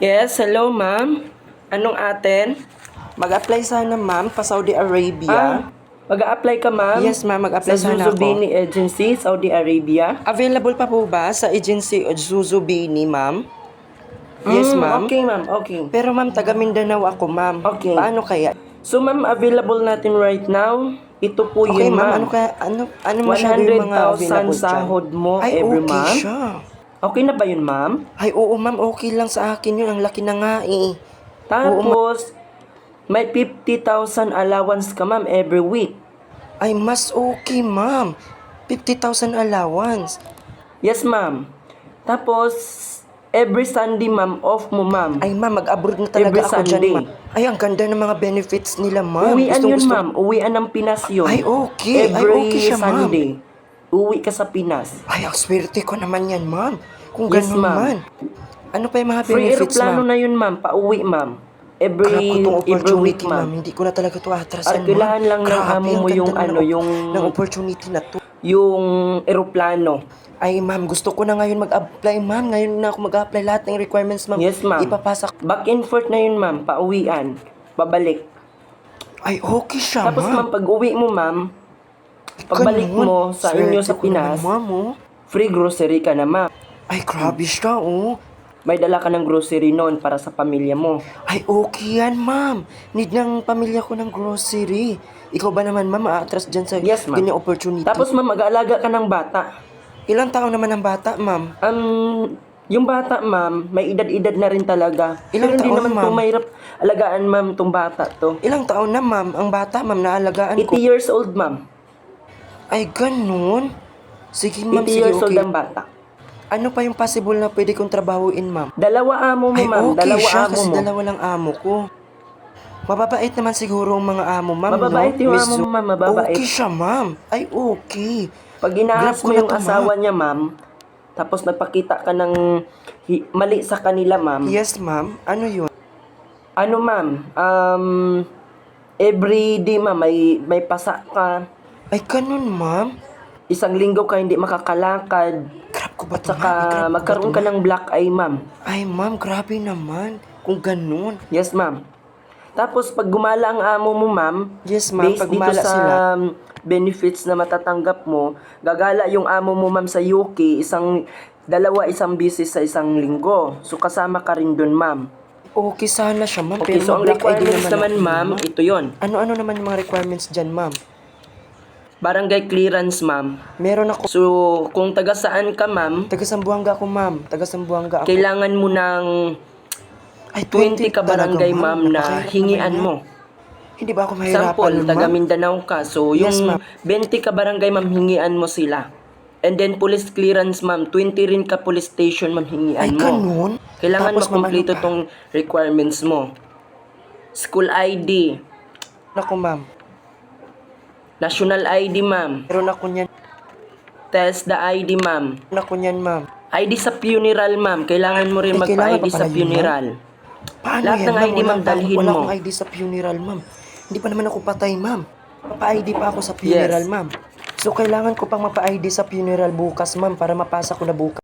Yes, hello ma'am. Anong atin? Mag-apply sana ma'am pa Saudi Arabia. Mag-a-apply ka ma'am? Yes ma'am, mag-apply Sa sana ako. Zuzubini Agency, Saudi Arabia. Available pa po ba sa agency Zuzubini ma'am? Yes ma'am. Okay ma'am, okay. Pero ma'am, taga Mindanao ako ma'am. Okay. Paano kaya? So ma'am, available natin right now. Ito po Okay yun ma'am, ma'am. ano masyado yung mga 100,000 available dyan? sahod mo Ay, every okay month. siya. Okay na ba yun ma'am? Ay, oo ma'am, okay lang sa akin yun. Ang laki na nga eh. Tapos, may 50,000 allowance ka ma'am every week. Ay, mas okay ma'am. 50,000 allowance. Yes ma'am. Tapos, every Sunday ma'am, off mo ma'am. Ay ma'am, mag-abroad na talaga Every ako Sunday. dyan ma'am. Ay, ang ganda ng mga benefits nila ma'am. Uwian yun Gustong-gusto- ma'am. Uwian ng Pinas yun. Ay, okay. Ay, Every okay siya, ma'am. Sunday. Uwi ka sa Pinas. Ay, ang swerte ko naman yan ma'am. Kung Yes, ganun ma'am. man. Ano pa yung mga Free benefits aeroplano ma'am? na yun ma'am. Pauwi ma'am. Grab Every ko itong week opportunity ma'am. ma'am. Hindi ko na talaga ito atrasan ma'am. Kailangan lang ng Grabe, amo ang mo ganda yung naman ano, yung- ng opportunity na to. Yung aeroplano. Ay ma'am, gusto ko na ngayon mag-apply ma'am. Ngayon na ako mag-apply lahat ng requirements ma'am. Yes ma'am. Ipapasa ko. Back and forth na yun ma'am. Pauwian. Pabalik. Ay, okay siya Tapos ma'am, pag uwi mo ma'am, pagbalik Ganun. mo sa inyo sa Swerte ko naman, Pinas, ma'am, oh. free grocery ka na ma'am. Ay, grabe siya, oh. May dala ka ng grocery noon para sa pamilya mo. Ay, okay yan, ma'am. Need ng pamilya ko ng grocery. Ikaw ba naman, ma'am, aatras dyan sa Yes, ma'am. ganyang opportunity? Tapos ma'am, mag-aalaga ka ng bata. Ilang taon naman ang bata, ma'am? Yung bata ma'am, may edad-edad na rin talaga. Ilang Pero hindi taon, naman ma'am? po mahirap alagaan ma'am tong bata to. Ilang taon na, ma'am? Ang bata, ma'am, naalagaan 80 ko. years old ma'am. Ay, ganun? Sige, ma'am, 80 sige, years old okay. ang bata. Ano pa yung possible na pwede kong trabahuin, ma'am? Dalawa amo mo Ay, ma'am, okay dalawa siya amo kasi mo. dalawa lang amo ko. Mababait naman siguro ang mga amo, ma'am, Mababait no? yung Miss amo mo, Zu- ma'am, mababait. Okay siya, ma'am. Ay, okay. Pag inaas Grab ko mo na yung to, asawa niya ma'am, tapos nagpakita ka ng mali sa kanila ma'am. Yes, ma'am. Ano yun? Ano ma'am, every day ma'am may pasa ka. Ay, ganun, ma'am. Isang linggo ka hindi makakalakad. Grab ko ba At ito, saka ma'am? Grab ko ba magkaroon to, ka ma'am? ng black eye ma'am. Ay, ma'am, grabe naman. Kung ganun. Yes ma'am. Tapos pag gumala ang amo mo ma'am, Yes, ma'am. based Pag dito gumala sa sila. benefits na matatanggap mo, gagala yung amo mo ma'am sa UK, isang bisis sa isang linggo. So kasama ka rin dun ma'am. Okay sana siya, ma'am. Okay, Pero so ang mag-black ID requirements naman ako, ma'am, ito yon. Ano-ano naman yung mga requirements dyan, ma'am? Barangay clearance ma'am. Meron ako. So kung taga saan ka ma'am, Taga Sambuanga ako, ma'am. Taga Sambuanga ako. kailangan mo ng Ay, 20 ka talaga, barangay ma'am na Napakahirap hingian naman mo. yan. Hindi ba ako mahirapan Sample, nun, taga ma'am? Mindanao ka. So, Yes, yung ma'am. 20 ka barangay, ma'am, hingian mo sila. And then, police clearance, ma'am. 20 rin ka police station, ma'am, hingian Ay, mo. ganun? Kailangan Tapos, ma'am, makumpleto ano pa? tong requirements mo. School ID. Ako, ma'am. National ID, ma'am. Meron ako niyan. Test the ID, ma'am. Meron ako niyan, ma'am. ID sa funeral, ma'am. Kailangan mo rin Eh, kailangan magpa-ID pa sa pala yun, funeral. Paano Lahat yan, ng ma'am? ID, ma'am, dalhin wala mo. akong ID sa funeral, ma'am. Hindi pa naman ako patay, ma'am. Mapa-ID pa ako sa funeral, Yes. ma'am. So, kailangan ko pang mapa-ID sa funeral bukas, ma'am, para mapasa ko na bukas.